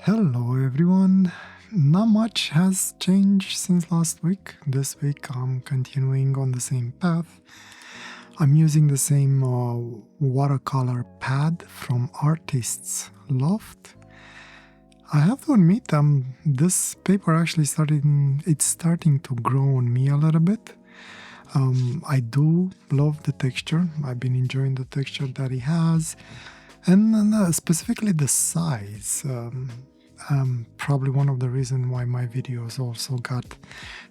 Hello everyone. Not much has changed since last week. This week I'm continuing on the same path. I'm using the same watercolor pad from Artists Loft. I have to admit, this paper actually it's starting to grow on me a little bit. I do love the texture. I've been enjoying the texture that it has, and specifically the size. Probably one of the reasons why my videos also got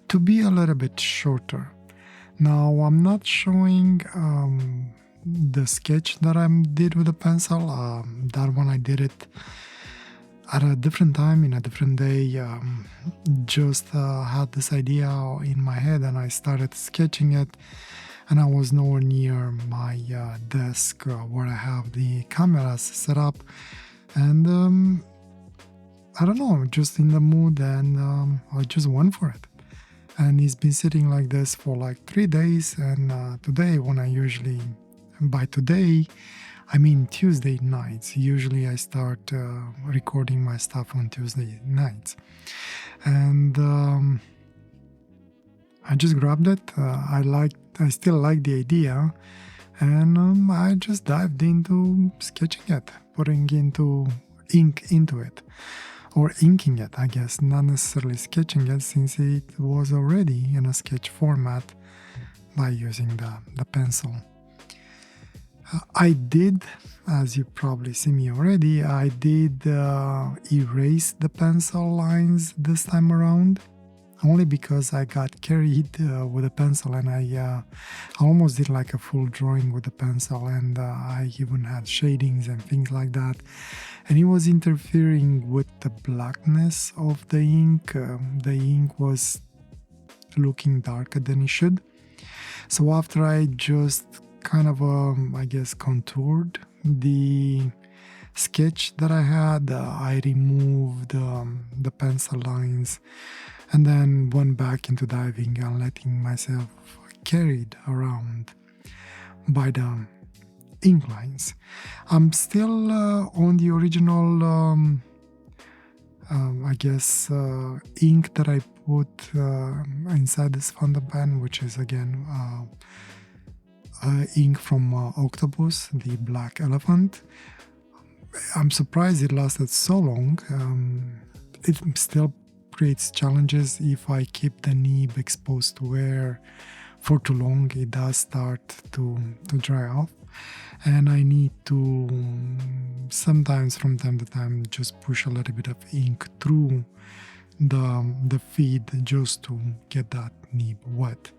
to be a little bit shorter. Now I'm not showing the sketch that I did with the pencil. That one I did it at a different time, in a different day. Just had this idea in my head and I started sketching it, and I was nowhere near my desk where I have the cameras set up, and I don't know, just in the mood, and I just went for it. And it's been sitting like this for like 3 days, and today, by today, I mean Tuesday nights. Usually I start recording my stuff on Tuesday nights. And I just grabbed it. I still like the idea, and I just dived into sketching it, putting ink into it. Or inking it, I guess, not necessarily sketching it, since it was already in a sketch format by using the pencil. I did, as you probably see me already, I did erase the pencil lines this time around, only because I got carried with a pencil, and I almost did like a full drawing with the pencil, and I even had shadings and things like that, and it was interfering with the blackness of the ink. The ink was looking darker than it should. So after I just kind of, I guess, contoured the sketch that I had, I removed the pencil lines, and then went back into diving and letting myself carried around by the ink lines. I'm still on the original, I guess, ink that I put inside this fountain pen, which is again ink from Octopus, the black elephant. I'm surprised it lasted so long. It still creates challenges if I keep the nib exposed to air for too long. It does start to dry off, and I need to sometimes from time to time just push a little bit of ink through the feed just to get that nib wet.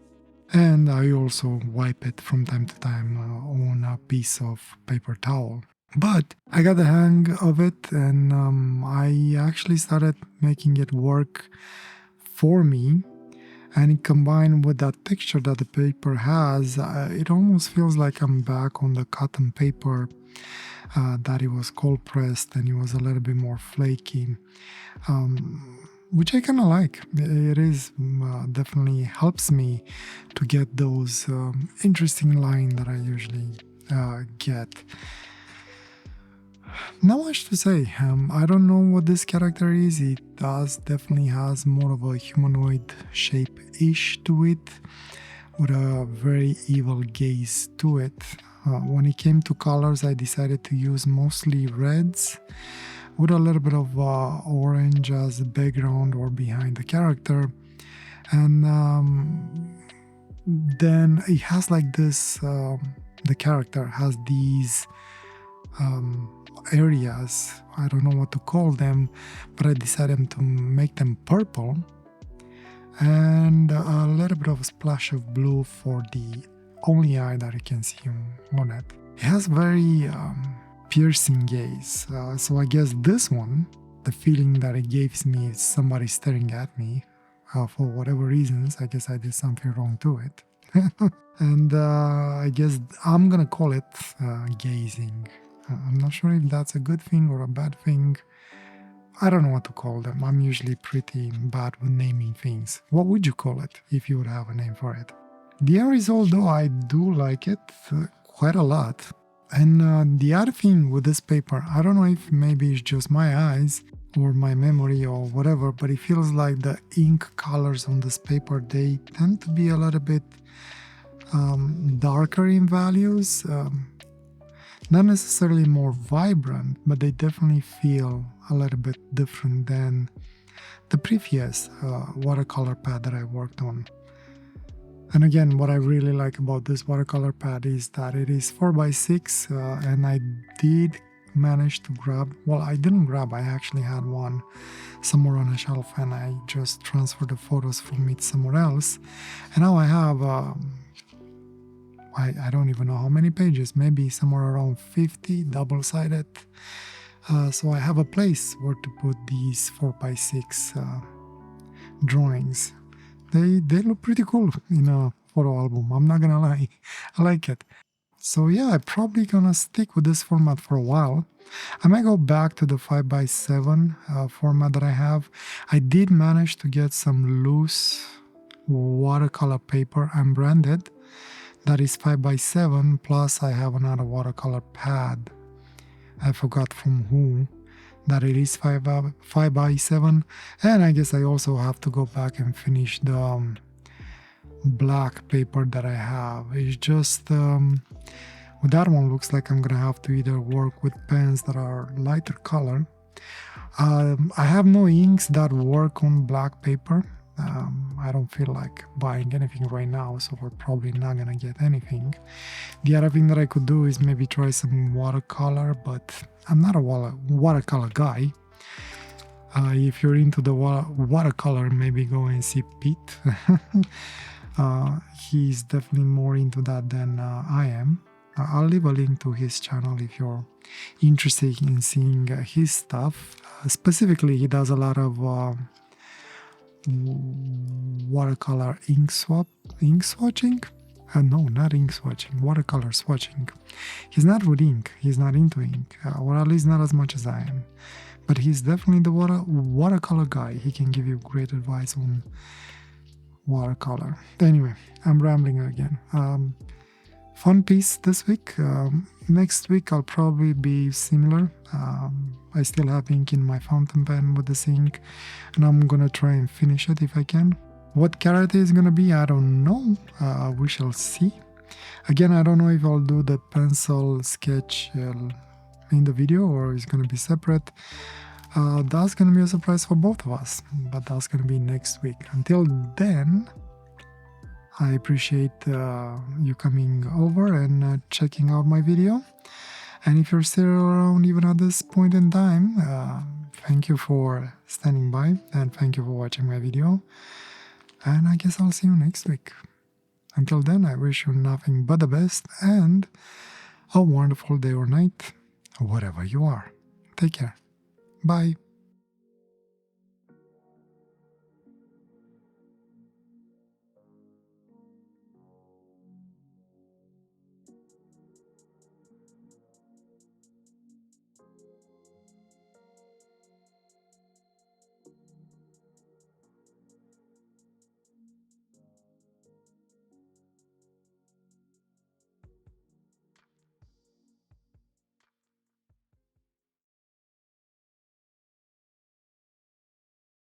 And I also wipe it from time to time on a piece of paper towel. But I got the hang of it, and I actually started making it work for me. And it combined with that texture that the paper has, it almost feels like I'm back on the cotton paper that it was cold pressed, and it was a little bit more flaky, which I kind of like. It is definitely helps me to get those interesting lines that I usually get. Not much to say. I don't know what this character is. It definitely has more of a humanoid shape-ish to it, with a very evil gaze to it. When it came to colors, I decided to use mostly reds, with a little bit of orange as a background or behind the character. And then it has like this, the character has these areas, I don't know what to call them, but I decided to make them purple, and a little bit of a splash of blue for the only eye that you can see on it. It has very piercing gaze, so I guess this one, the feeling that it gives me is somebody staring at me for whatever reasons. I guess I did something wrong to it. And I guess I'm gonna call it gazing. I'm not sure if that's a good thing or a bad thing. I don't know what to call them. I'm usually pretty bad with naming things. What would you call it if you would have a name for it? The end result, though, I do like it quite a lot. And the other thing with this paper, I don't know if maybe it's just my eyes, or my memory or whatever, but it feels like the ink colors on this paper, they tend to be a little bit darker in values. Not necessarily more vibrant, but they definitely feel a little bit different than the previous watercolor pad that I worked on. And again, what I really like about this watercolor pad is that it is 4x6, and I did manage to grab, well, I didn't grab, I actually had one somewhere on a shelf and I just transferred the photos from it somewhere else. And now I have, I don't even know how many pages, maybe somewhere around 50, double-sided. So I have a place where to put these 4x6 drawings. They look pretty cool in a photo album, I'm not gonna lie. I like it. So yeah, I'm probably gonna stick with this format for a while. I might go back to the 5x7 format that I have. I did manage to get some loose watercolor paper unbranded. That is 5x7, plus I have another watercolor pad. I forgot from who. That it is 5x7. And I guess I also have to go back and finish the black paper that I have. It's just with that one, looks like I'm gonna have to either work with pens that are lighter color. I have no inks that work on black paper. I don't feel like buying anything right now, so we're probably not gonna get anything. The other thing that I could do is maybe try some watercolor, but I'm not a watercolor guy. If you're into the watercolor, maybe go and see Pete. He's definitely more into that than I am. I'll leave a link to his channel if you're interested in seeing his stuff. Specifically, he does a lot of watercolor ink swatching. No, not ink swatching, watercolor swatching. He's not with ink, he's not into ink, or at least not as much as I am. But he's definitely the watercolor guy. He can give you great advice on watercolor. Anyway, I'm rambling again. Fun piece this week. Next week I'll probably be similar. I still have ink in my fountain pen with this ink, and I'm gonna try and finish it if I can. What character is gonna be, I don't know. We shall see. Again, I don't know if I'll do the pencil sketch in the video or it's gonna be separate. That's gonna be a surprise for both of us, but that's gonna be next week. Until then, I appreciate you coming over and checking out my video. And if you're still around even at this point in time, thank you for standing by and thank you for watching my video. And I guess I'll see you next week. Until then, I wish you nothing but the best and a wonderful day or night, wherever you are. Take care. Bye.